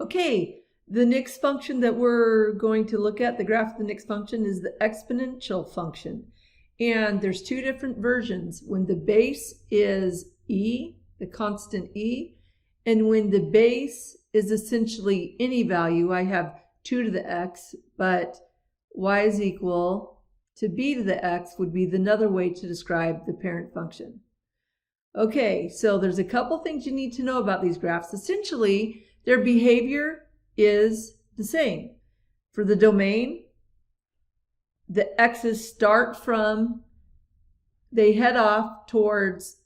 Okay, the next function that we're going to look at, the graph of the next function, is the exponential function. And there's two different versions. When the base is e, the constant e, and when the base is essentially any value. I have 2 to the x, but y is equal to b to the x would be another way to describe the parent function. Okay, so there's a couple things you need to know about these graphs. Essentially, their behavior is the same. For the domain, the x's start from, they head off towards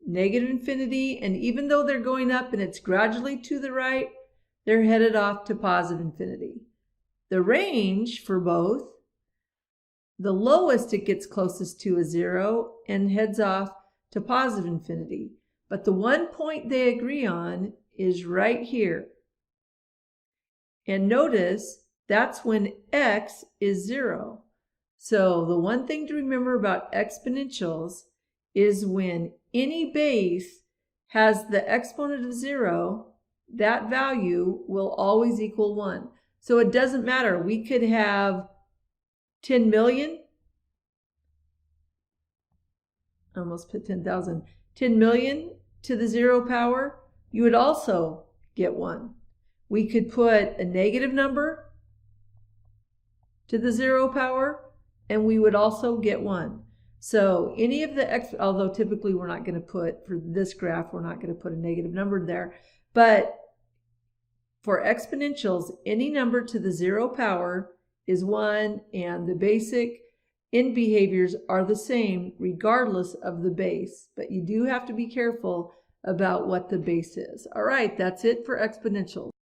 negative infinity, and even though they're going up and it's gradually to the right, they're headed off to positive infinity. The range for both, the lowest it gets closest to is 0 and heads off to positive infinity. But the one point they agree on is right here. And notice that's when x is 0. So the one thing to remember about exponentials is when any base has the exponent of 0, that value will always equal 1. So it doesn't matter. We could have 10 million. I almost put 10,000. 10 million to the 0 power, you would also get 1. We could put a negative number to the 0 power, and we would also get 1. So any of the although typically we're not going to put, for this graph, we're not going to put a negative number there, but for exponentials, any number to the 0 power is 1, and the basic end behaviors are the same regardless of the base. But you do have to be careful about what the base is. All right, that's it for exponentials.